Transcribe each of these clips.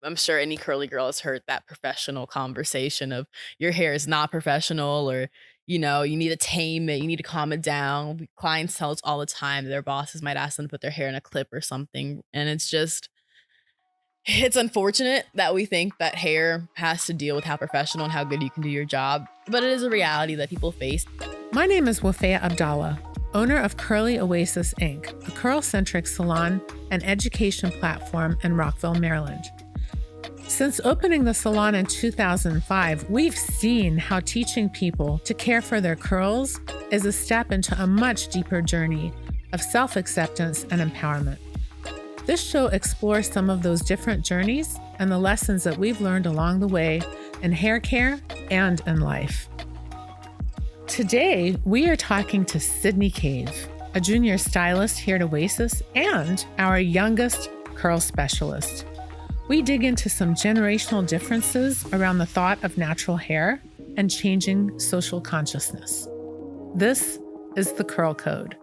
I'm sure any curly girl has heard that professional conversation of your hair is not professional or, you need to tame it, you need to calm it down. Clients tell us all the time their bosses might ask them to put their hair in a clip or something. And it's unfortunate that we think that hair has to deal with how professional and how good you can do your job, but it is a reality that people face. My name is Wafea Abdallah, owner of Curly Oasis Inc., a curl-centric salon and education platform in Rockville, Maryland. Since opening the salon in 2005, we've seen how teaching people to care for their curls is a step into a much deeper journey of self-acceptance and empowerment. This show explores some of those different journeys and the lessons that we've learned along the way in hair care and in life. Today, we are talking to Sydnei Cave, a junior stylist here at Oasis and our youngest curl specialist. We dig into some generational differences around the thought of natural hair and changing social consciousness. This is the Curl Code.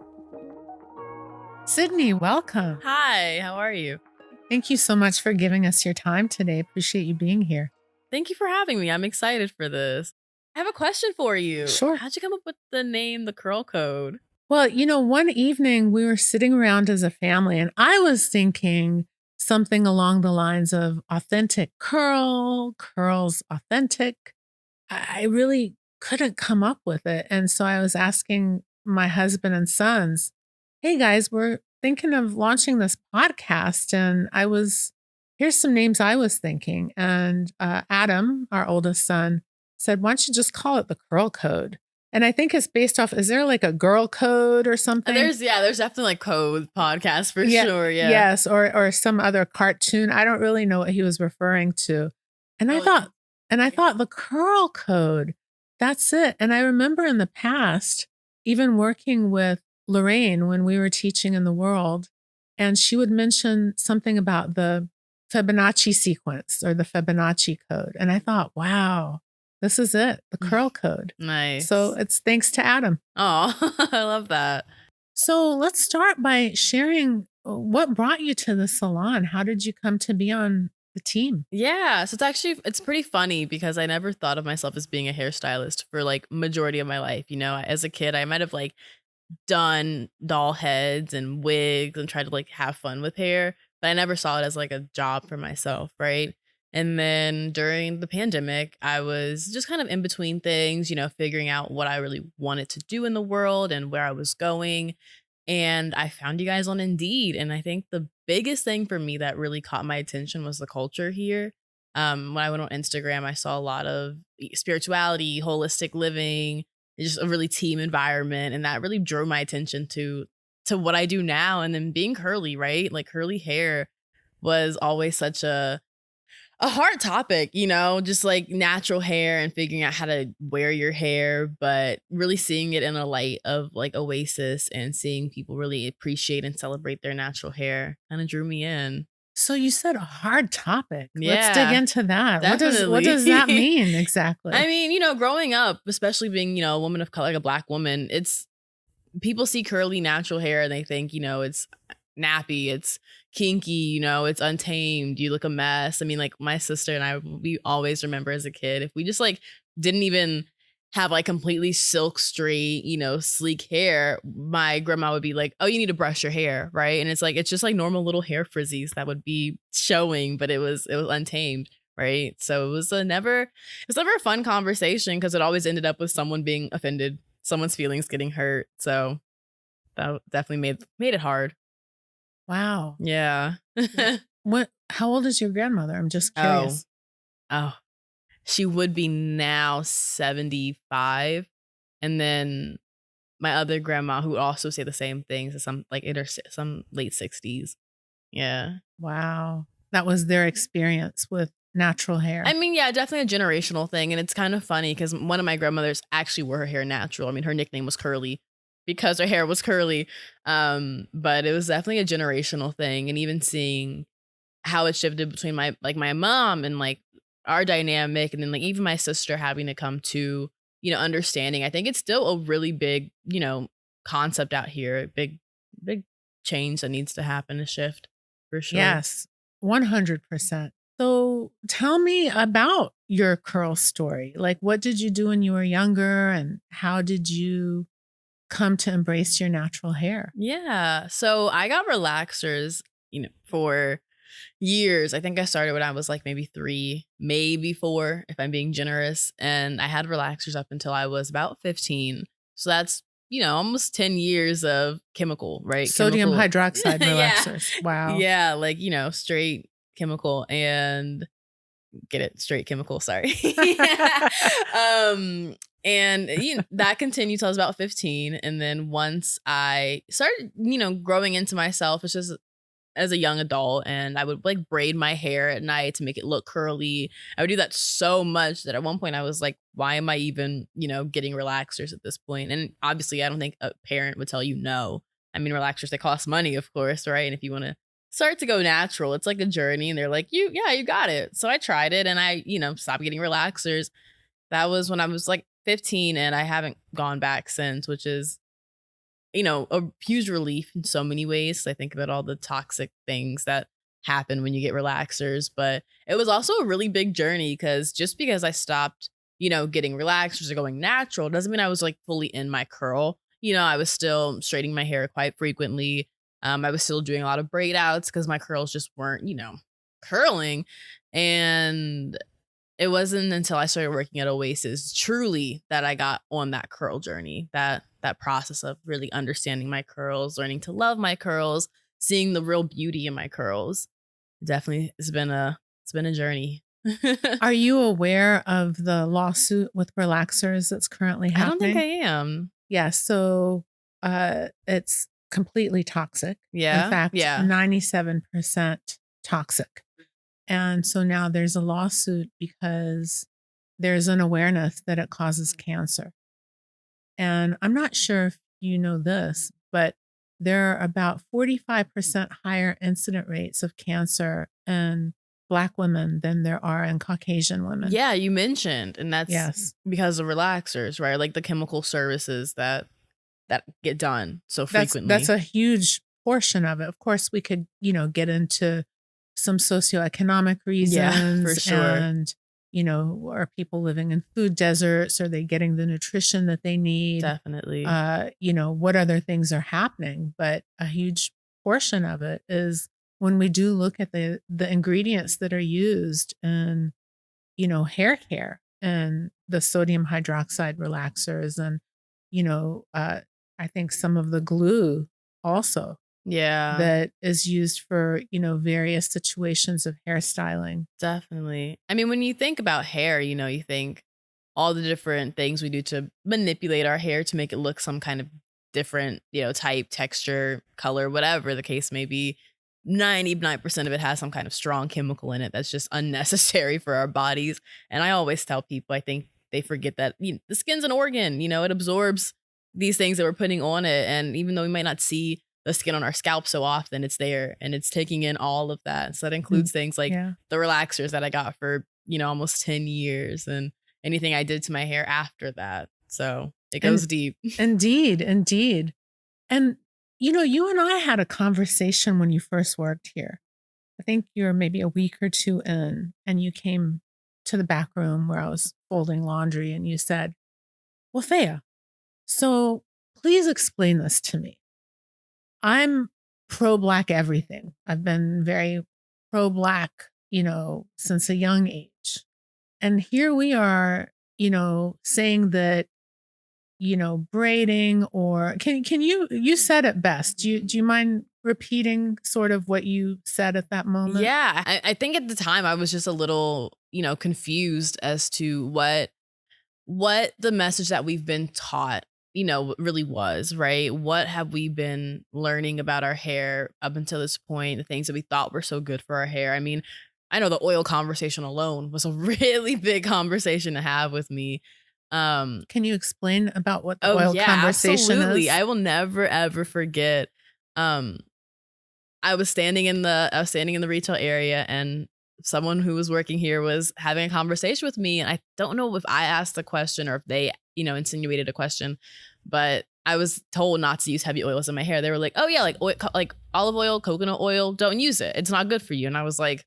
Sydnei, welcome. Hi, how are you? Thank you so much for giving us your time today. Appreciate you being here. Thank you for having me. I'm excited for this. I have a question for you. Sure. How'd you come up with the name, the Curl Code? Well, one evening we were sitting around as a family and I was thinking something along the lines of authentic curls authentic. I really couldn't come up with it. And so I was asking my husband and sons, hey guys, we're thinking of launching this podcast. And here's some names I was thinking. And Adam, our oldest son, said, why don't you just call it the Curl Code? And I think it's based off, is there like a girl code or something? There's definitely like code podcast for sure. Yeah. Yes. Or some other cartoon. I don't really know what he was referring to. And I thought the Curl Code, that's it. And I remember in the past, even working with Lorraine when we were teaching in the world, and she would mention something about the Fibonacci sequence or the Fibonacci code. And I thought, wow, this is it, the Curl Code. Nice. So it's thanks to Adam. Oh, I love that. So let's start by sharing what brought you to the salon. How did you come to be on the team? Yeah, so it's pretty funny because I never thought of myself as being a hairstylist for like majority of my life. As a kid, I might have like done doll heads and wigs and tried to like have fun with hair, but I never saw it as like a job for myself, right? And then during the pandemic, I was just kind of in between things, figuring out what I really wanted to do in the world and where I was going. And I found you guys on Indeed. And I think the biggest thing for me that really caught my attention was the culture here. When I went on Instagram, I saw a lot of spirituality, holistic living, just a really team environment. And that really drew my attention to what I do now. And then being curly, right? Like curly hair was always such a hard topic, just like natural hair and figuring out how to wear your hair, but really seeing it in a light of like Oasis and seeing people really appreciate and celebrate their natural hair kind of drew me in. So you said a hard topic. Yeah, let's dig into that. Definitely. What does that mean exactly? I mean, growing up, especially being, a woman of color, like a Black woman, people see curly natural hair and they think, it's nappy, it's kinky, it's untamed, you look a mess. I mean, like my sister and I, we always remember as a kid, if we just like didn't even have like completely silk straight, sleek hair, my grandma would be like, oh, you need to brush your hair, right? And it's just like normal little hair frizzies that would be showing, but it was untamed, right? So it was never a fun conversation because it always ended up with someone being offended, someone's feelings getting hurt. So that definitely made it hard. Wow. Yeah. How old is your grandmother? I'm just curious. Oh, she would be now 75. And then my other grandma, who would also say the same things, is some like some late 60s. Yeah. Wow. That was their experience with natural hair. I mean, yeah, definitely a generational thing. And it's kind of funny because one of my grandmothers actually wore her hair natural. I mean, her nickname was Curly because her hair was curly. But it was definitely a generational thing. And even seeing how it shifted between my mom and like our dynamic, and then like even my sister having to come to, understanding. I think it's still a really big, concept out here. Big change that needs to happen, a shift for sure. Yes, 100%. So tell me about your curl story. Like, what did you do when you were younger, and how did you come to embrace your natural hair? Yeah. So I got relaxers, for years. I think I started when I was like maybe 3, maybe 4, if I'm being generous. And I had relaxers up until I was about 15. So that's, almost 10 years of chemical, right? Sodium Chemical. hydroxide Yeah. relaxers. Wow. Yeah. Like, straight chemical and get it straight chemical. Sorry. um, and that continued till I was about 15. And then once I started, growing into myself, it's just as a young adult, and I would like braid my hair at night to make it look curly. I would do that so much that at one point I was like, why am I even, getting relaxers at this point? And obviously, I don't think a parent would tell you no. I mean, relaxers, they cost money, of course, right? And if you want to start to go natural, it's like a journey. And they're like, you got it. So I tried it and I, stopped getting relaxers. That was when I was like 15 and I haven't gone back since, which is a huge relief in so many ways. I think about all the toxic things that happen when you get relaxers, but it was also a really big journey because just because I stopped, getting relaxers or going natural doesn't mean I was like fully in my curl. I was still straightening my hair quite frequently. I was still doing a lot of braid outs because my curls just weren't, curling. And it wasn't until I started working at Oasis truly that I got on that curl journey, that process of really understanding my curls, learning to love my curls, seeing the real beauty in my curls. Definitely it's been a journey. Are you aware of the lawsuit with relaxers that's currently I don't think I happening? am. Yeah, so it's completely toxic. In Yeah. fact, Yeah. 97% toxic. And so now there's a lawsuit because there's an awareness that it causes cancer. And I'm not sure if you know this, but there are about 45% higher incident rates of cancer in Black women than there are in Caucasian women. Yeah, you mentioned, and that's Yes. because of relaxers, right? Like the chemical services that get done so That's frequently. a huge portion of it. Of course, we could, get into some socioeconomic Yeah, for reasons sure. and, are people living in food deserts? Are they getting the nutrition that they need? Definitely. What other things are happening? But a huge portion of it is when we do look at the ingredients that are used in, hair care and the sodium hydroxide relaxers and, you know, uh, I think some of the glue also Yeah. that is used for, various situations of hairstyling. Definitely. I mean, when you think about hair, you think all the different things we do to manipulate our hair to make it look some kind of different, type, texture, color, whatever the case may be. 99% of it has some kind of strong chemical in it that's just unnecessary for our bodies. And I always tell people, I think they forget that the skin's an organ, it absorbs these things that we're putting on it. And even though we might not see the skin on our scalp so often, it's there and it's taking in all of that. So that Mm, includes things like yeah. the relaxers that I got for, almost 10 years and anything I did to my hair after that. So it And goes deep. indeed, indeed. And, you and I had a conversation when you first worked here. I think you were maybe a week or two in, and you came to the back room where I was folding laundry, and you said, "Well, Thea, so please explain this to me. I'm pro Black everything. I've been very pro Black, since a young age. And here we are, saying that, braiding or can you said it best. Do you mind repeating sort of what you said at that moment? Yeah. I think at the time I was just a little, confused as to what the message that we've been taught, really was, right? What have we been learning about our hair up until this point? The things that we thought were so good for our hair. I mean, I know the oil conversation alone was a really big conversation to have with me. Um, Can you explain about what the oh oil yeah, conversation absolutely. is? I will never ever forget. Um, I was standing in the retail area and someone who was working here was having a conversation with me. And I don't know if I asked a question or if they, insinuated a question, but I was told not to use heavy oils in my hair. They were like, "Oh yeah, like oil, like olive oil, coconut oil, don't use it. It's not good for you." And I was like,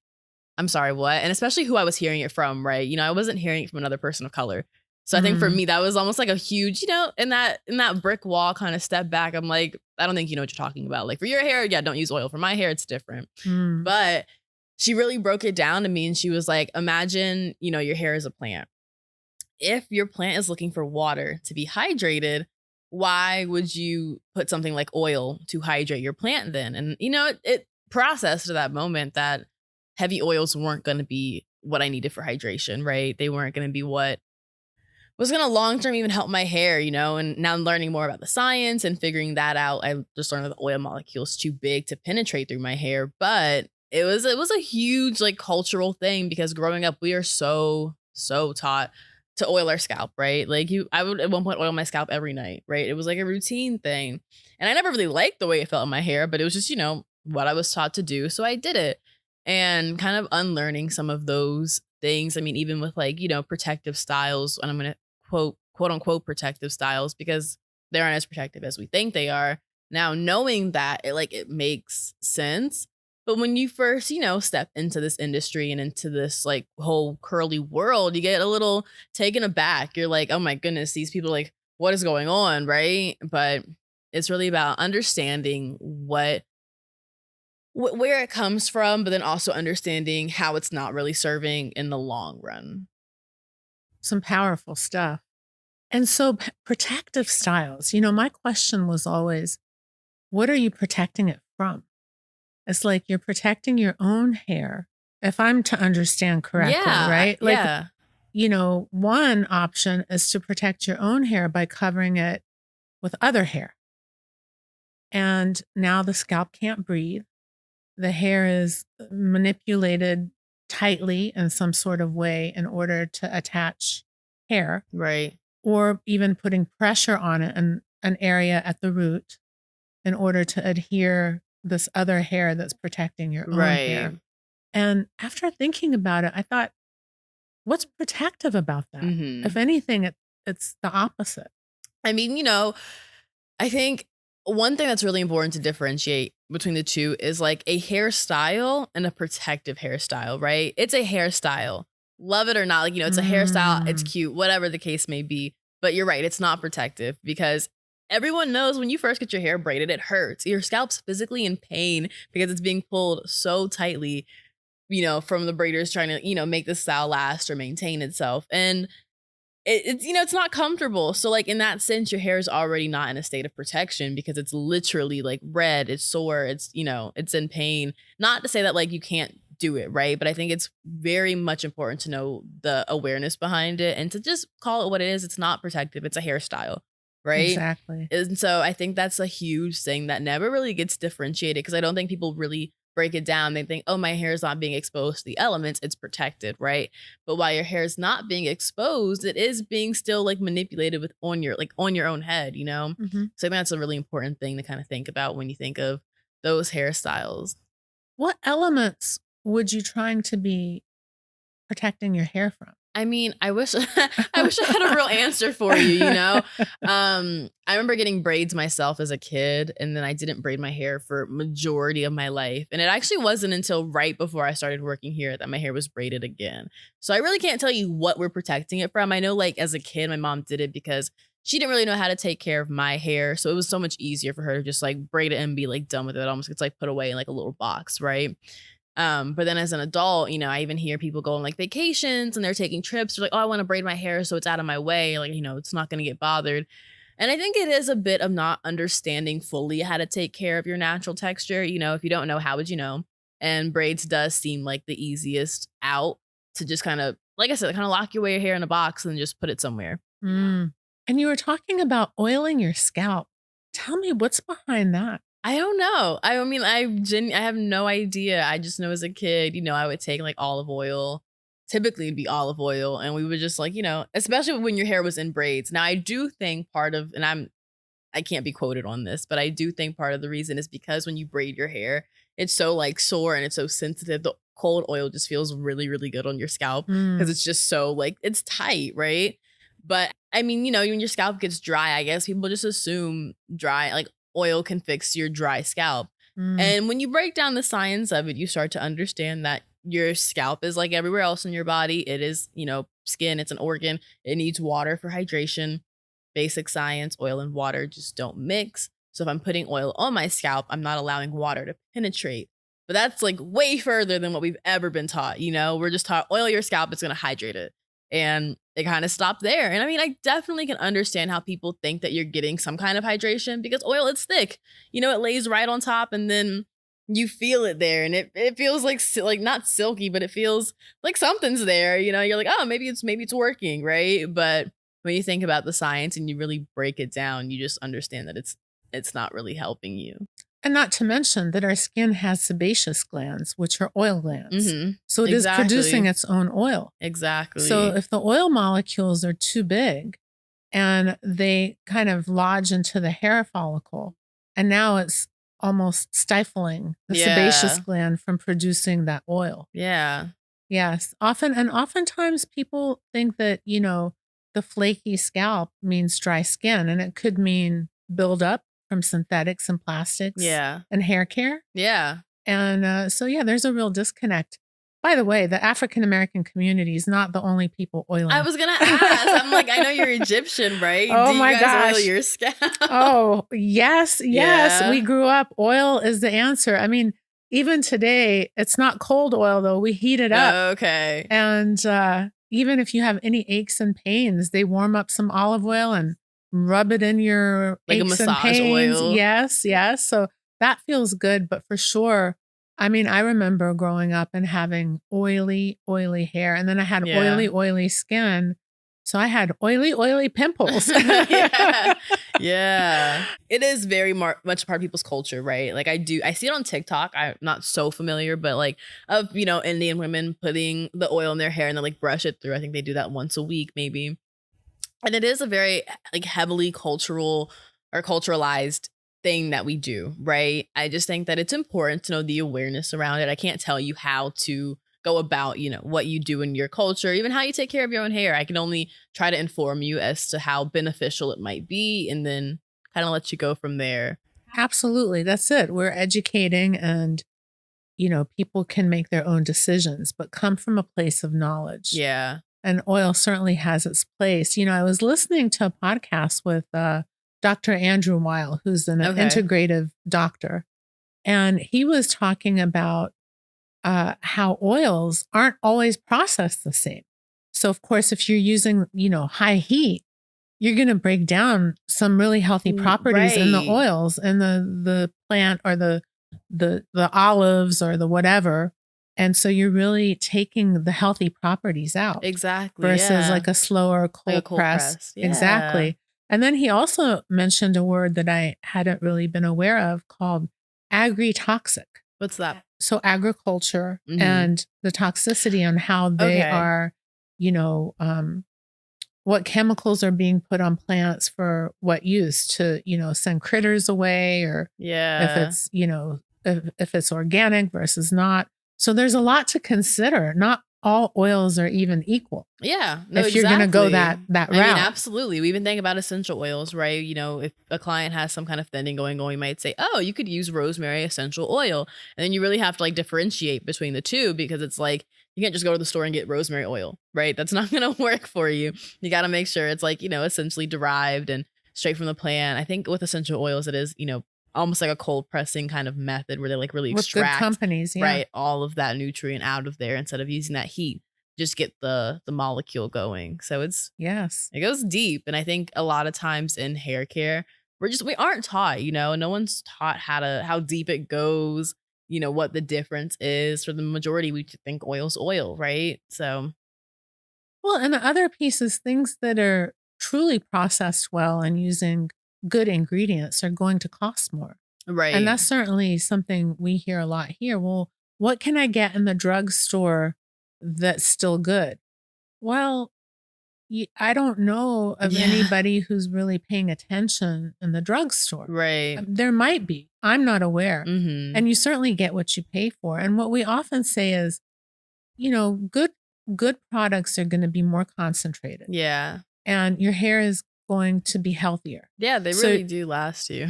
I'm sorry, what? And especially who I was hearing it from, right? I wasn't hearing it from another person of color. So I think for Mm, me, that was almost like a huge, in that brick wall kind of step back. I'm like, I don't think you know what you're talking about. Like for your hair, yeah, don't use oil. For my hair, it's different. mm. But she really broke it down to me and she was like, imagine, your hair is a plant. If your plant is looking for water to be hydrated, why would you put something like oil to hydrate your plant then? And it processed to that moment that heavy oils weren't going to be what I needed for hydration, right? They weren't going to be what was going to long term even help my hair, and now I'm learning more about the science and figuring that out. I just learned that the oil molecule is too big to penetrate through my hair, but it was a huge like cultural thing because growing up we are so taught to oil our scalp, right? Like I would at one point oil my scalp every night, right? It was like a routine thing. And I never really liked the way it felt in my hair, but it was just, what I was taught to do, so I did it. And kind of unlearning some of those things. I mean, even with like, protective styles, and I'm going to quote unquote protective styles because they aren't as protective as we think they are. Now knowing that it makes sense. But when you first, step into this industry and into this like whole curly world, you get a little taken aback. You're like, oh my goodness, these people like, what is going on? Right. But it's really about understanding where it comes from, but then also understanding how it's not really serving in the long run. Some powerful stuff. And so, protective styles, my question was always, what are you protecting it from? It's like you're protecting your own hair, if I'm to understand correctly, Yeah. right? Like, Yeah. one option is to protect your own hair by covering it with other hair. And now the scalp can't breathe. The hair is manipulated tightly in some sort of way in order to attach hair, Right. or even putting pressure on it in an area at the root in order to adhere this other hair that's protecting your own Right. hair. And after thinking about it, I thought, what's protective about that? If Mhm. anything, it's the opposite. I mean, I think one thing that's really important to differentiate between the two is like a hairstyle and a protective hairstyle, right? It's a hairstyle. Love it or not, like, it's a hairstyle, it's Mm, cute, whatever the case may be. But you're right, it's not protective because everyone knows when you first get your hair braided, it hurts. Your scalp's physically in pain because it's being pulled so tightly, from the braiders trying to, make the style last or maintain itself. And it's not comfortable. So like in that sense, your hair is already not in a state of protection because it's literally like red, it's sore, it's in pain. Not to say that like you can't do it, right? But I think it's very much important to know the awareness behind it and to just call it what it is. It's not protective, it's a hairstyle, right? exactly. And so I think that's a huge thing that never really gets differentiated because I don't think people really break it down. They think, oh, my hair is not being exposed to the elements, it's protected, right? But while your hair is not being exposed, it is being still like manipulated with on your own head, Mhm. So I think that's a really important thing to kind of think about when you think of those hairstyles. What elements would you trying to be protecting your hair from? I mean, I wish I wish I had a real answer for you, I remember getting braids myself as a kid, and then I didn't braid my hair for majority of my life. And it actually wasn't until right before I started working here that my hair was braided again. So I really can't tell you what we're protecting it from. I know like as a kid, my mom did it because she didn't really know how to take care of my hair. So it was so much easier for her to just like braid it and be like done with it. It almost gets like put away in like a little box, right? But then as an adult, I even hear people go on like vacations and they're taking trips. They're like, oh, I want to braid my hair so it's out of my way. Like, it's not going to get bothered. And I think it is a bit of not understanding fully how to take care of your natural texture. If you don't know, how would you know? And braids does seem like the easiest out to just kind of, like I said, kind of lock your hair in a box and just put it somewhere. Mm. And you were talking about oiling your scalp. Tell me what's behind that? I don't know. I mean, I have no idea. I just know as a kid, I would take like olive oil. Typically it'd be olive oil, and we would just like, especially when your hair was in braids. Now I do think part of, and I can't be quoted on this, but I do think part of the reason is because when you braid your hair, it's so like sore and it's so sensitive. The cold oil just feels really, really good on your scalp because Mm, it's just so like it's tight, right? But I mean, when your scalp gets dry, I guess people just assume dry, like oil can fix your dry scalp. mm, And when you break down the science of it, you start to understand that your scalp is like everywhere else in your body. It is, skin, it's an organ. It needs water for hydration. Basic science, oil and water just don't mix. So if I'm putting oil on my scalp, I'm not allowing water to penetrate. But that's like way further than what we've ever been taught. We're just taught oil your scalp, it's going to hydrate it. And it kind of stopped there. And I mean, I definitely can understand how people think that you're getting some kind of hydration because oil, it's thick. It lays right on top and then you feel it there and it feels like not silky, but it feels like something's there. You're like, oh, maybe it's working, right? But when you think about the science and you really break it down, you just understand that it's not really helping you. And not to mention that our skin has sebaceous glands, which are oil glands. Mm-hmm. So it is producing its own oil. Exactly. So if the oil molecules are too big and they kind of lodge into the hair follicle, and now it's almost stifling the sebaceous gland from producing that oil. Yeah. Yes. Oftentimes people think that, the flaky scalp means dry skin, and it could mean buildup from synthetics and plastics and hair care. Yeah. And so, there's a real disconnect. By the way, the African American community is not the only people oiling. I was going to ask. I'm like, I know you're Egyptian, right? Oh, do my you guys gosh. oil your scalp? Oh, yes. Yeah. We grew up. Oil is the answer. I mean, even today, it's not cold oil, though. We heat it up. Okay. And even if you have any aches and pains, they warm up some olive oil and rub it in your like aches a massage and pains. oil. Yes. So that feels good. But for sure, I mean, I remember growing up and having oily hair. And then I had oily skin. So I had oily pimples. Yeah. It is very much part of people's culture, right? Like I see it on TikTok. I'm not so familiar, but like of, Indian women putting the oil in their hair and then like brush it through. I think they do that once a week, maybe. And it is a very like heavily cultural or culturalized thing that we do, right? I just think that it's important to know the awareness around it. I can't tell you how to go about, what you do in your culture, even how you take care of your own hair. I can only try to inform you as to how beneficial it might be and then kind of let you go from there. Absolutely. That's it. We're educating and, people can make their own decisions, but come from a place of knowledge. Yeah. And oil certainly has its place. I was listening to a podcast with Dr. Andrew Weil, who's an integrative doctor, and he was talking about how oils aren't always processed the same. So, of course, if you're using, high heat, you're going to break down some really healthy properties in the oils and the plant or the olives or the whatever. And so you're really taking the healthy properties out. Exactly. Versus like a slower cold press. Yeah. Exactly. And then he also mentioned a word that I hadn't really been aware of called agritoxic. What's that? So agriculture and the toxicity on how they are, what chemicals are being put on plants for what use to, send critters away or if it's, if it's organic versus not. So there's a lot to consider. Not all oils are even equal. Yeah. No, if you're going to go that route. I mean, absolutely. We even think about essential oils, right? If a client has some kind of thinning going on, you might say, oh, you could use rosemary essential oil. And then you really have to like differentiate between the two because it's like, you can't just go to the store and get rosemary oil, right? That's not going to work for you. You got to make sure it's like, essentially derived and straight from the plant. I think with essential oils, it is, almost like a cold pressing kind of method where they like really extract good companies, right, all of that nutrient out of there instead of using that heat. Just get the molecule going. So it goes deep. And I think a lot of times in hair care, we aren't taught, no one's taught how deep it goes, what the difference is. For the majority, we think oil's oil, right? So. Well, and the other piece is things that are truly processed well and using good ingredients are going to cost more. Right. And that's certainly something we hear a lot here. Well, what can I get in the drugstore that's still good? Well, I don't know of anybody who's really paying attention in the drugstore. Right. There might be. I'm not aware. And you certainly get what you pay for. And what we often say is, good products are going to be more concentrated. Yeah. And your hair is going to be healthier. Yeah, they really do last you.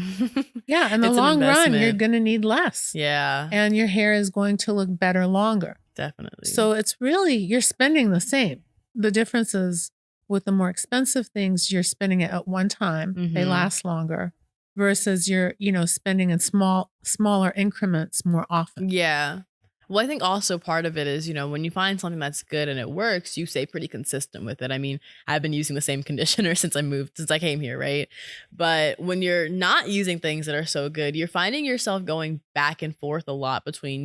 Yeah, in the long run, you're going to need less. Yeah. And your hair is going to look better longer. Definitely. So it's really, you're spending the same. The difference is with the more expensive things, you're spending it at one time, they Mhm. last longer, versus you're, spending in smaller increments more often. Yeah. Well, I think also part of it is, when you find something that's good and it works, you stay pretty consistent with it. I mean, I've been using the same conditioner since I came here, right? But when you're not using things that are so good, you're finding yourself going back and forth a lot between,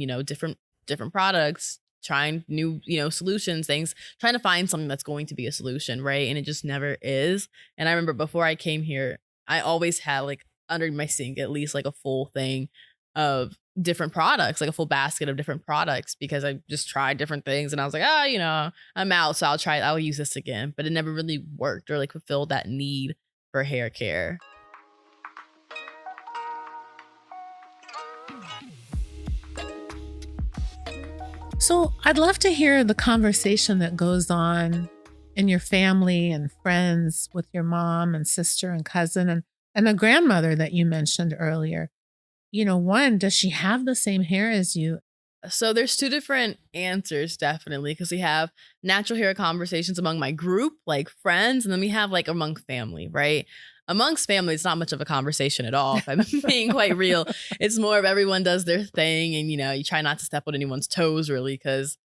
different products, trying new, solutions, things, trying to find something that's going to be a solution, right? And it just never is. And I remember before I came here, I always had like under my sink at least like a full thing of different products, like a full basket of different products because I just tried different things and I was like, oh, I'm out. So I'll use this again. But it never really worked or like fulfilled that need for hair care. So I'd love to hear the conversation that goes on in your family and friends with your mom and sister and cousin and the grandmother that you mentioned earlier. One, does she have the same hair as you? So there's two different answers, definitely, because we have natural hair conversations among my group, like friends, and then we have like among family, right? Amongst family, it's not much of a conversation at all. If I'm being quite real, it's more of everyone does their thing, and you try not to step on anyone's toes, really, because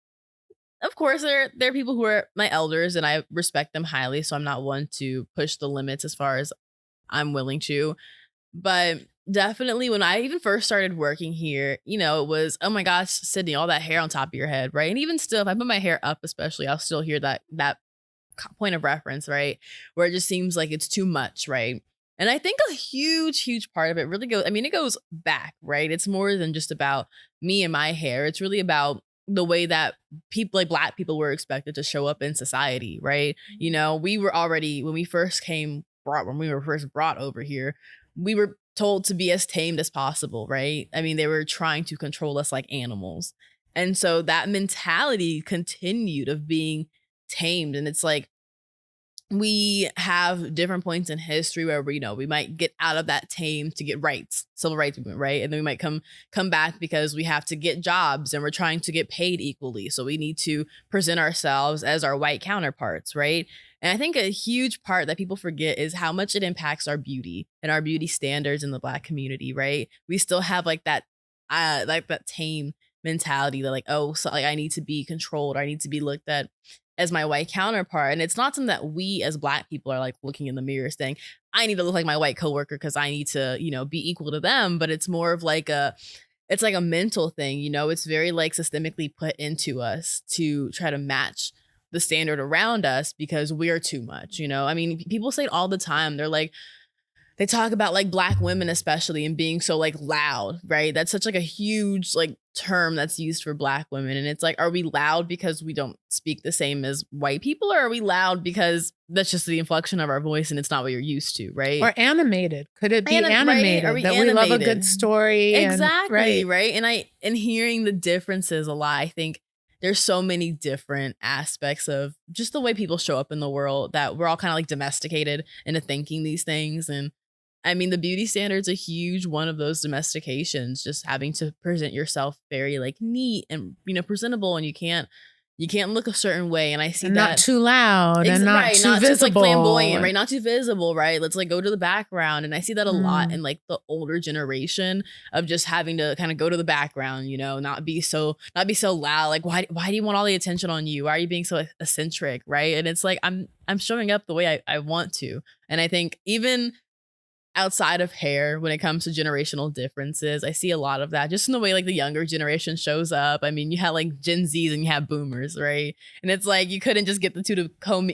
of course there are people who are my elders, and I respect them highly. So I'm not one to push the limits as far as I'm willing to. But definitely when I even first started working here, it was, oh my gosh, Sydney, all that hair on top of your head, right? And even still, if I put my hair up, especially, I'll still hear that point of reference, right? Where it just seems like it's too much, right? And I think a huge, huge part of it really goes, I mean, it goes back, right? It's more than just about me and my hair. It's really about the way that people like black people were expected to show up in society, right? We were already, when we were first brought over here, we were told to be as tamed as possible, right? I mean, they were trying to control us like animals. And so that mentality continued of being tamed. And it's like we have different points in history where we might get out of that tame to get rights, civil rights movement, right? And then we might come back because we have to get jobs and we're trying to get paid equally. So we need to present ourselves as our white counterparts, right? And I think a huge part that people forget is how much it impacts our beauty and our beauty standards in the black community, right? We still have like that tame mentality that like, oh, so like I need to be controlled, or I need to be looked at as my white counterpart. And it's not something that we as black people are like looking in the mirror saying, I need to look like my white coworker because I need to, be equal to them. But it's more of like it's like a mental thing, it's very like systemically put into us to try to match the standard around us because we're too much. I mean, people say it all the time. They're like, they talk about like black women especially and being so like loud, right? That's such like a huge like term that's used for black women. And it's like, are we loud because we don't speak the same as white people, or are we loud because that's just the inflection of our voice and it's not what you're used to, right? Or animated? Could it be Right? Are animated we that we love a good animated? story and Exactly, right? right? And hearing the differences a lot, I think there's so many different aspects of just the way people show up in the world that we're all kind of like domesticated into thinking these things. And I mean, the beauty standard's a huge one of those domestications, just having to present yourself very like neat and presentable, and you can't look a certain way. And I see And not that too loud and not right, too not just like visible. flamboyant, right? Not too visible, right? Let's like go to the background. And I see that a lot Mm. in like the older generation of just having to kind of go to the background, not be so loud. Like why do you want all the attention on you? Why are you being so eccentric, right? And it's like I'm showing up the way I want to. And I think even outside of hair, when it comes to generational differences, I see a lot of that just in the way like the younger generation shows up. I mean, you have like Gen Zs and you have boomers, right? And it's like you couldn't just get the two to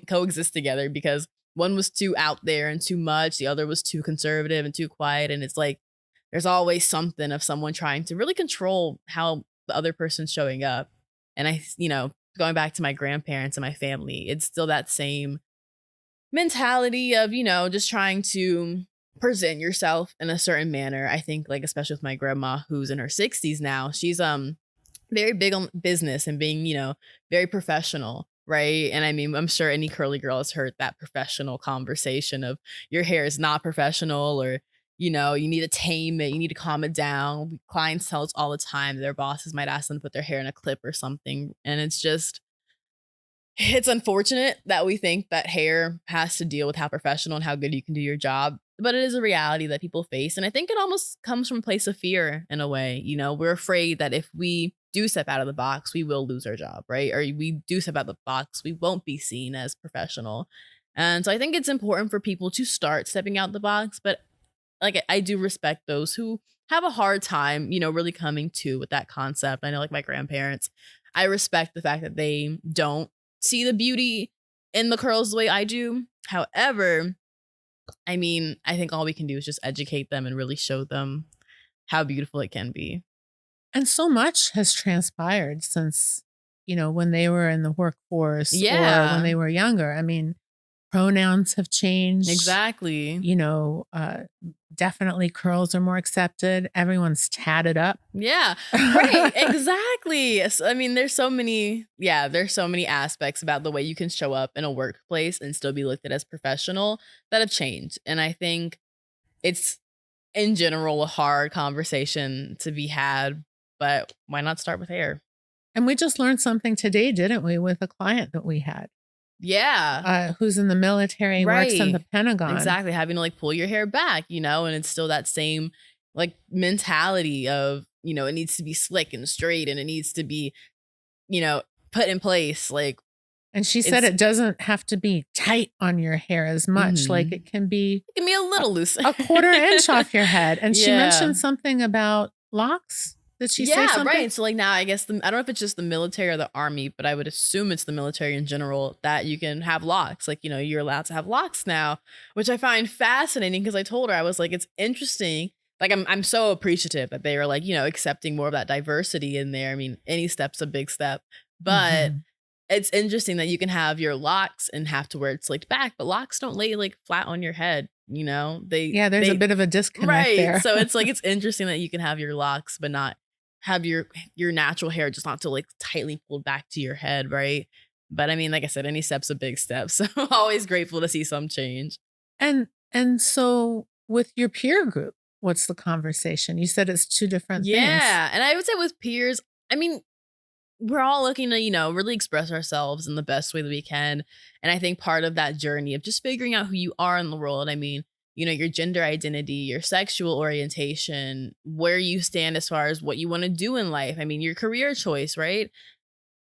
coexist together because one was too out there and too much, the other was too conservative and too quiet. And it's like there's always something of someone trying to really control how the other person's showing up. And going back to my grandparents and my family, it's still that same mentality of, just trying to present yourself in a certain manner. I think like especially with my grandma who's in her 60s now, she's very big on business and being, very professional, right? And I mean, I'm sure any curly girl has heard that professional conversation of your hair is not professional, or you need to tame it, you need to calm it down. Clients tell us all the time their bosses might ask them to put their hair in a clip or something. And it's unfortunate that we think that hair has to deal with how professional and how good you can do your job, but it is a reality that people face. And I think it almost comes from a place of fear in a way. We're afraid that if we do step out of the box, we will lose our job, right? Or we do step out of the box, we won't be seen as professional. And so I think it's important for people to start stepping out the box, but like I do respect those who have a hard time, really coming to with that concept. I know like my grandparents, I respect the fact that they don't see the beauty in the curls the way I do. However, I mean, I think all we can do is just educate them and really show them how beautiful it can be. And so much has transpired since, when they were in the workforce or when Yeah, they were younger. I mean, pronouns have changed. exactly. You know, uh, Definitely curls are more accepted. Everyone's tatted up. Yeah, right, exactly. I mean, there's so many aspects about the way you can show up in a workplace and still be looked at as professional that have changed. And I think it's in general a hard conversation to be had, but why not start with hair? And we just learned something today, didn't we, with a client that we had Yeah, who's in the military, works in the right. Pentagon. Exactly. Having to like pull your hair back, and it's still that same like mentality of, it needs to be slick and straight and it needs to be, you know, put in place. Like And she said it's it doesn't have to be tight on your hair as much. Like mhm. it can be It can be a a, little loose. a quarter inch off your head. And she Yeah. mentioned something about locks. Did she say Yeah, something? right. So like now I guess I don't know if it's just the military or the army, but I would assume it's the military in general that you can have locks. Like, you're allowed to have locks now, which I find fascinating because I told her I was like, it's interesting. Like I'm so appreciative that they were like, accepting more of that diversity in there. I mean, any step's a big step. But Mhm. it's interesting that you can have your locks and have to wear it slicked back, but locks don't lay like flat on your head, They Yeah, there's a they bit of a disconnect right. there. So it's like it's interesting that you can have your locks but not have your natural hair just not to like tightly pulled back to your head, right? But I mean, like I said, any step's a big step. So I'm always grateful to see some change. And so with your peer group, what's the conversation? You said it's two different things. Yeah. And I would say with peers, I mean, we're all looking to, really express ourselves in the best way that we can. And I think part of that journey of just figuring out who you are in the world, I mean, your gender identity, your sexual orientation, where you stand as far as what you want to do in life. I mean, your career choice, right?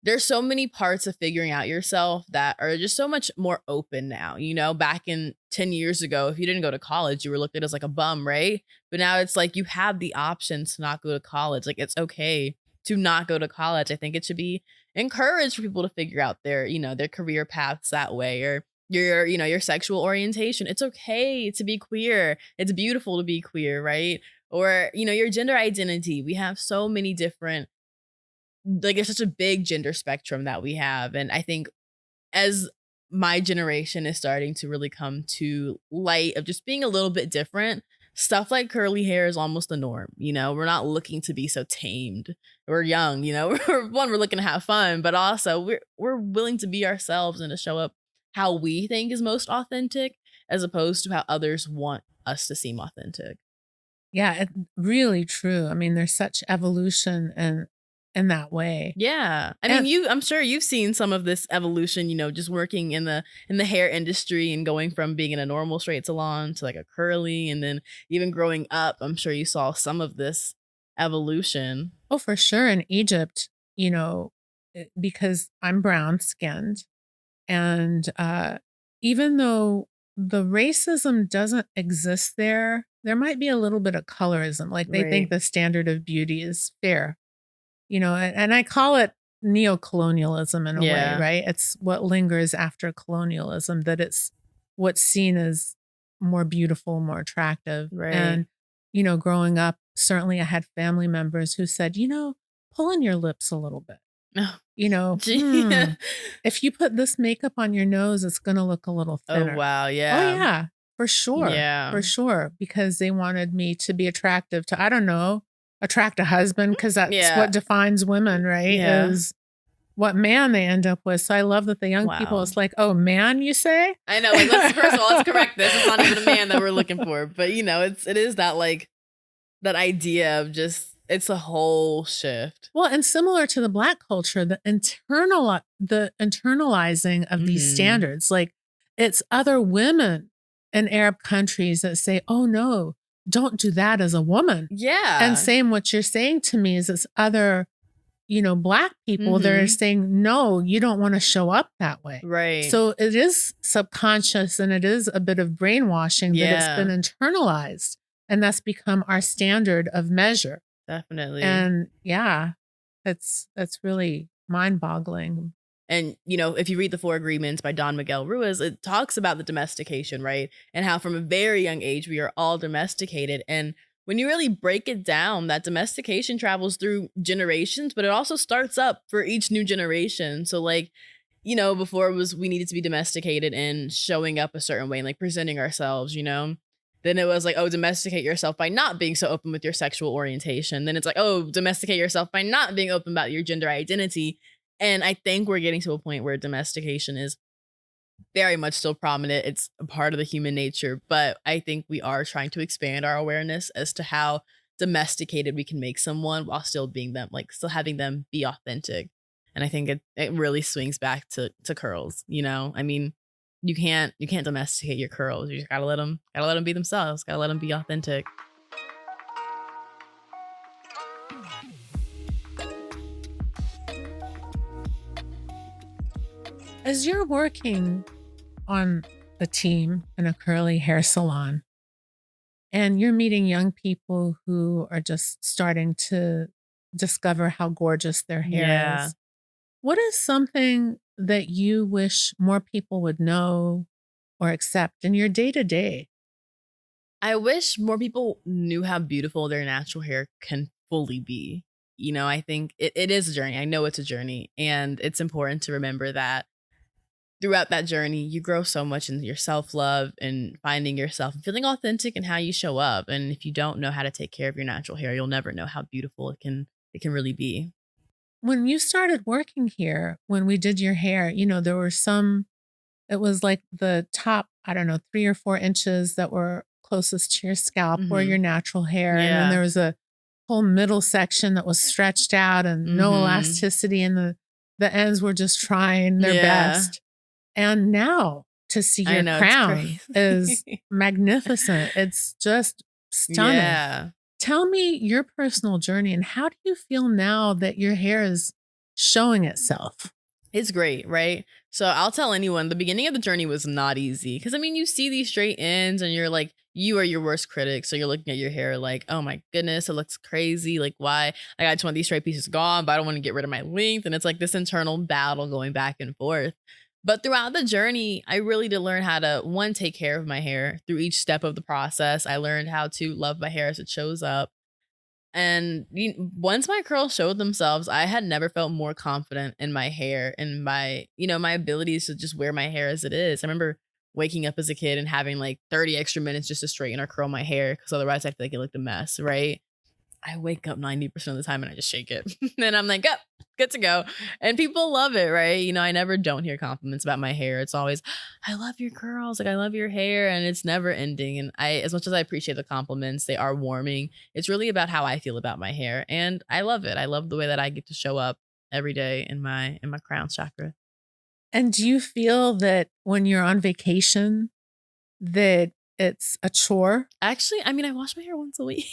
There's so many parts of figuring out yourself that are just so much more open now. Back in 10 years ago, if you didn't go to college, you were looked at as like a bum, right? But now it's like you have the option to not go to college. Like it's okay to not go to college. I think it should be encouraged for people to figure out their career paths that way, or your sexual orientation. It's okay to be queer. It's beautiful to be queer, right? Or, your gender identity. We have so many different, like there's such a big gender spectrum that we have. And I think as my generation is starting to really come to light of just being a little bit different, stuff like curly hair is almost the norm. We're not looking to be so tamed. We're young, we're looking to have fun, but also we're willing to be ourselves and to show up how we think is most authentic as opposed to how others want us to seem authentic. Yeah, really true. I mean, there's such evolution in that way. Yeah. I mean, And I'm sure you've seen some of this evolution, just working in the hair industry and going from being in a normal straight salon to like a curly, and then even growing up, I'm sure you saw some of this evolution. oh, for sure in Egypt, because I'm brown skinned. And even though the racism doesn't exist there, there might be a little bit of colorism. Like they think Right. the standard of beauty is fair, and I call it neocolonialism in a way, Yeah. right? It's what lingers after colonialism, that it's what's seen as more beautiful, more attractive. Right. And, growing up, certainly I had family members who said, pull in your lips a little bit. Oh, You know, gee. "Hmm, if you put this makeup on your nose, it's gonna look a little Oh, thinner." wow. Oh, Yeah. yeah, Yeah. for sure, because they wanted me to be attractive to, I don't know, attract a husband, because that's Yeah. what defines women, right? Yeah. Is what man they end up with. So I love that the young people, Wow. it's like, oh, man, you say? I know, like, let's first of all, let's correct this. It's not even a man that we're looking for, but it is that like that idea of just it's a whole shift. Well, and similar to the Black culture, the internalizing of these Mhm. standards, like it's other women in Arab countries that say, "Oh no, don't do that as a woman." And Yeah. same what you're saying to me is it's other, Black people that are Mhm. saying, "No, you don't want to show up that way." Right. So it is subconscious and it is a bit of brainwashing that it's been Yeah, internalized, and that's become our standard of measure. definitely. And yeah, that's really mind-boggling. And, if you read The Four Agreements by Don Miguel Ruiz, it talks about the domestication, right? And how from a very young age we are all domesticated. And when you really break it down, that domestication travels through generations, but it also starts up for each new generation. So, like, before it was we needed to be domesticated and showing up a certain way and like presenting ourselves. Then it was like, oh, domesticate yourself by not being so open with your sexual orientation. Then it's like, oh, domesticate yourself by not being open about your gender identity. And I think we're getting to a point where domestication is very much still prominent. It's a part of the human nature, but I think we are trying to expand our awareness as to how domesticated we can make someone while still being them, like still having them be authentic. And I think it really swings back to curls. I mean, you can't domesticate your curls. You just gotta let them be themselves. Gotta let them be authentic. As you're working on a team in a curly hair salon and you're meeting young people who are just starting to discover how gorgeous their hair Yeah. is, what is something that you wish more people would know or accept in your day-to-day? I wish more people knew how beautiful their natural hair can fully be. I think it is a journey. I know it's a journey. And it's important to remember that throughout that journey, you grow so much in your self love and finding yourself and feeling authentic in how you show up. And if you don't know how to take care of your natural hair, you'll never know how beautiful it can really be. When you started working here, when we did your hair, there were some. It was like the top, I don't know, 3 or 4 inches that were closest to your scalp were Hmm. your natural hair, and then there Yeah. was a whole middle section that was stretched out and no Hmm. elasticity, and the ends were just trying their Yeah. best. And now to see I your know it's crown is crazy. magnificent. It's just stunning. Yeah. Tell me your personal journey and how do you feel now that your hair is showing itself? It's great, right? So I'll tell anyone the beginning of the journey was not easy because I mean, you see these straight ends and you're like, you are your worst critic. So you're looking at your hair like, oh my goodness, it looks crazy. Like, why? Like, I just want these straight pieces gone, but I don't want to get rid of my length. And it's like this internal battle going back and forth. But throughout the journey, I really did learn how to one, take care of my hair through each step of the process. I learned how to love my hair as it shows up. And once my curls showed themselves, I had never felt more confident in my hair and my abilities to just wear my hair as it is. I remember waking up as a kid and having like 30 extra minutes just to straighten or curl my hair because otherwise I feel like it looked a mess, right? I wake up 90% of the time and I just shake it. And I'm like, oh, good to go. And people love it, right? I never don't hear compliments about my hair. It's always, I love your curls. Like, I love your hair. And it's never ending. And as much as I appreciate the compliments, they are warming. It's really about how I feel about my hair. And I love it. I love the way that I get to show up every day in my crown chakra. And do you feel that when you're on vacation that it's a chore? Actually, I mean, I wash my hair once a week.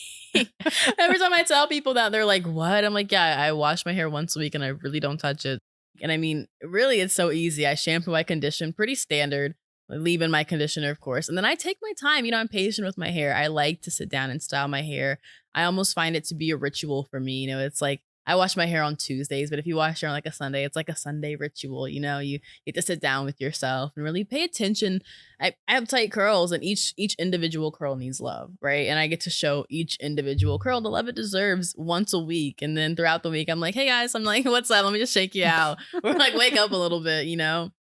Every time I tell people that, they're like, "What?" I'm like, "Yeah, I wash my hair once a week and I really don't touch it." And I mean, really, it's so easy. I shampoo, I condition, pretty standard. I leave in my conditioner, of course. And then I take my time. I'm patient with my hair. I like to sit down and style my hair. I almost find it to be a ritual for me. It's like I wash my hair on Tuesdays, but if you wash your hair on like a Sunday, it's like a Sunday ritual. You get to sit down with yourself and really pay attention. I have tight curls and each individual curl needs love, right? And I get to show each individual curl the love it deserves once a week. And then throughout the week, I'm like, hey guys, I'm like, what's up? Let me just shake you out. Or like wake up a little bit.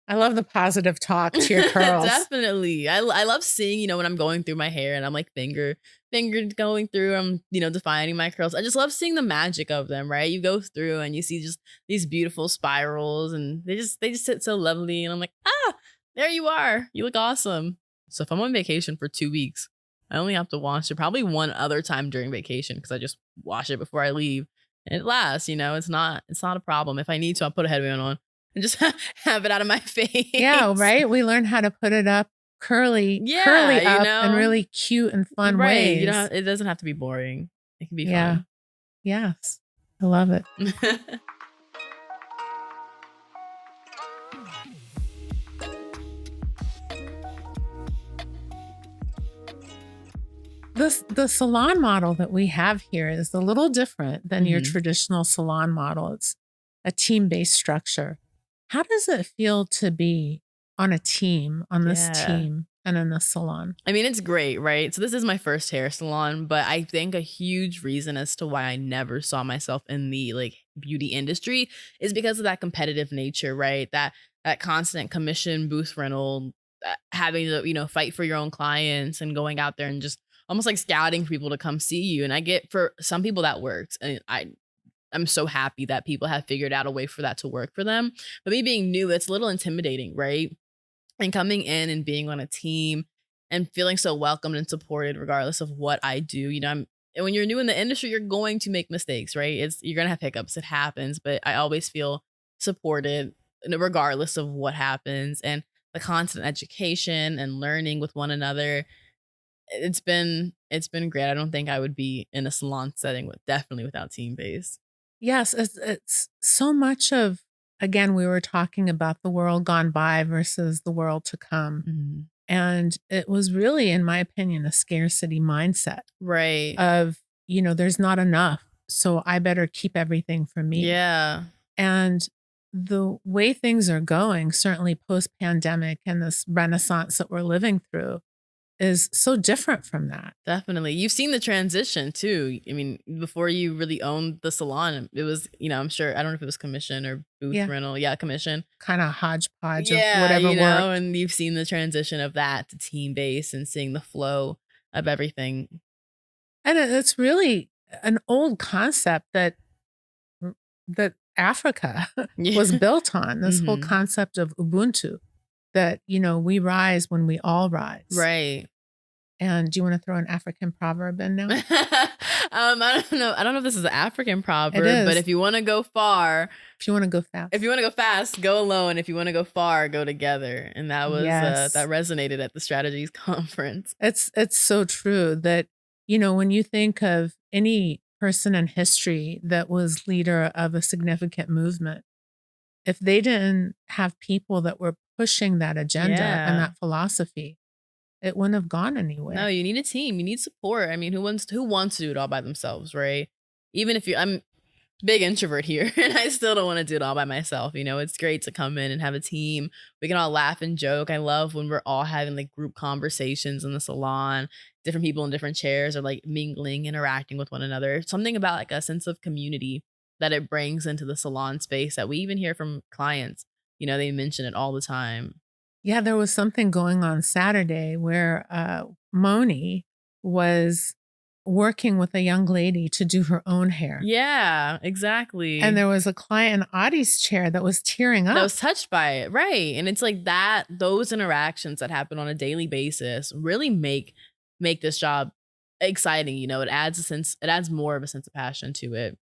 I love the positive talk to your curls. Definitely. I love seeing, when I'm going through my hair and I'm like fingers going through. I'm, defining my curls. I just love seeing the magic of them, right? You go through and you see just these beautiful spirals, and they just sit so lovely. And I'm like, ah, there you are. You look awesome. So if I'm on vacation for 2 weeks, I only have to wash it probably one other time during vacation because I just wash it before I leave. And it lasts, it's not a problem. If I need to, I'll put a headband on and just have it out of my Yeah, face. right? We learned how to put it up Yeah, curly up in really cute and fun right. ways. It doesn't have to be boring. It can be Yeah. fun. Yes. I love it. The salon model that we have here is a little different than your Mhm. traditional salon model. It's a team-based structure. How does it feel to be on a team, on this Yeah. team and in the salon? I mean, it's great, right? So this is my first hair salon, but I think a huge reason as to why I never saw myself in the like beauty industry is because of that competitive nature, right? That constant commission booth rental, having to, fight for your own clients and going out there and just almost like scouting for people to come see you. And I get for some people that works. And I'm so happy that people have figured out a way for that to work for them. But me being new, it's a little intimidating, right? And coming in and being on a team and feeling so welcomed and supported regardless of what I do. And when you're new in the industry, you're going to make mistakes, right? You're gonna have hiccups. It happens, but I always feel supported regardless of what happens. And the constant education and learning with one another, it's been great. I don't think I would be in a salon setting with definitely without team base. Yes, it's so much of, again, we were talking about the world gone by versus the world to come. Mhm. And it was really, in my opinion, a scarcity mindset Right. of, there's not enough. So I better keep everything for me. Yeah. And the way things are going, certainly post pandemic and this renaissance that we're living through, is so different from that. Definitely. You've seen the transition too. I mean, before you really owned the salon, it was, I'm sure, I don't know if it was commission or booth Yeah. rental. Yeah, commission. Kind of hodgepodge of Yeah, whatever worked. and you've seen the transition of that to team base and seeing the flow of everything. And it's really an old concept that Africa was Yeah. built on, this whole Hmm. concept of Ubuntu, that, we rise when we all rise. Right. And do you wanna throw an African proverb in now? I don't know. I don't know if this is an African It proverb, but is. if you want to go far, If you wanna go if fast. you want to go fast, go alone. If you want to go far, go together. And that Yes. resonated at the strategies conference. It's so true that, when you think of any person in history that was leader of a significant movement, if they didn't have people that were pushing that agenda and Yeah. that philosophy, it wouldn't have gone No, anywhere. you need a team. You need support. I mean, who wants to do it all by themselves, right? Even if I'm big introvert here and I still don't want to do it all by myself. It's great to come in and have a team. We can all laugh and joke. I love when we're all having like group conversations in the salon, different people in different chairs are like mingling, interacting with one another. Something about like a sense of community that it brings into the salon space that we even hear from clients. They mention it all the time. Yeah, there was something going on Saturday where, Moni was working with a young lady to do her own hair, Yeah, and exactly. there was a client in Audie's chair that was tearing That up. was touched by it, right, and it's like that those interactions that happen on a daily basis really make this job exciting, it adds more of a sense of passion to it.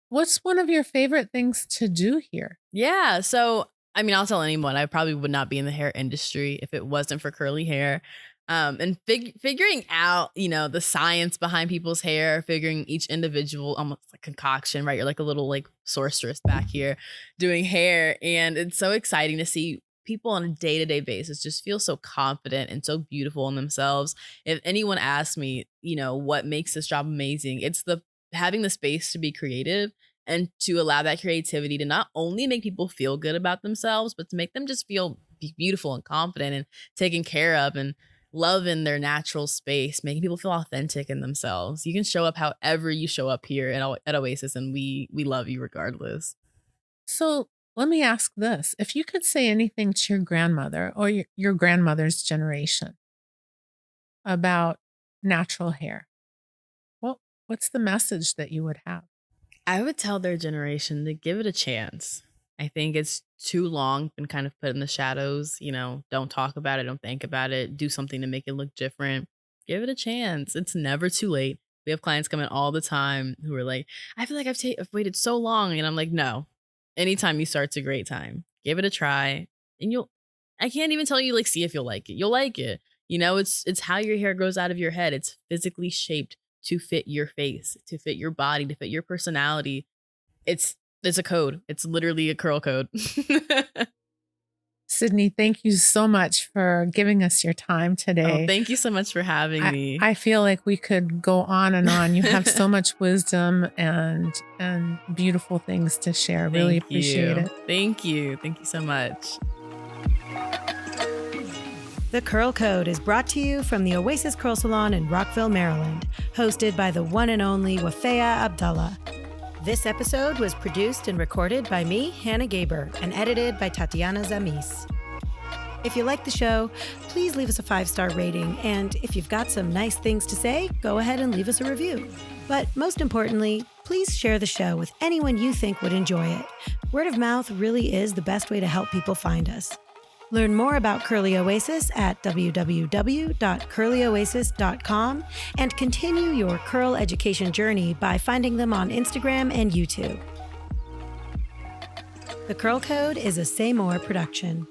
What's one of your favorite things to do here? Yeah, so, I mean, I'll tell anyone, I probably would not be in the hair industry if it wasn't for curly hair, and figuring out, the science behind people's hair, figuring each individual almost like concoction, right? You're like a little, like, sorceress back here doing hair, and it's so exciting to see people on a day-to-day basis just feel so confident and so beautiful in themselves. If anyone asks me, what makes this job amazing, it's the having the space to be creative and to allow that creativity to not only make people feel good about themselves, but to make them just feel beautiful and confident and taken care of and love in their natural space, making people feel authentic in themselves. You can show up however you show up here at Oasis, and we love you regardless. So, let me ask this, if you could say anything to your grandmother or your grandmother's generation about natural hair, What's the message that you would have? I would tell their generation to give it a chance. I think it's too long been kind of put in the shadows, don't talk about it, don't think about it, do something to make it look different. Give it a chance. It's never too late. We have clients come in all the time who are like, I feel like I've waited so long. And I'm like, no, anytime you start's a great time. Give it a try. And I can't even tell you, like, see if you'll like it. You'll like it. It's how your hair grows out of your head. It's physically shaped to fit your face, to fit your body, to fit your personality. It's it's a code. It's literally a curl code. Sydney, thank you so much for giving us your time Oh, today. thank you so much for having me. I feel like we could go on and on. You have so much wisdom and beautiful things to share. Really Thank appreciate you. it. Thank you. Thank you so much. The Curl Code is brought to you from the Oasis Curl Salon in Rockville, Maryland, hosted by the one and only Wafea Abdallah. This episode was produced and recorded by me, Hannah Gaber, and edited by Tatiana Zamis. If you like the show, please leave us a 5-star rating, and if you've got some nice things to say, go ahead and leave us a review. But most importantly, please share the show with anyone you think would enjoy it. Word of mouth really is the best way to help people find us. Learn more about Curly Oasis at www.curlyoasis.com and continue your curl education journey by finding them on Instagram and YouTube. The Curl Code is a Say More production.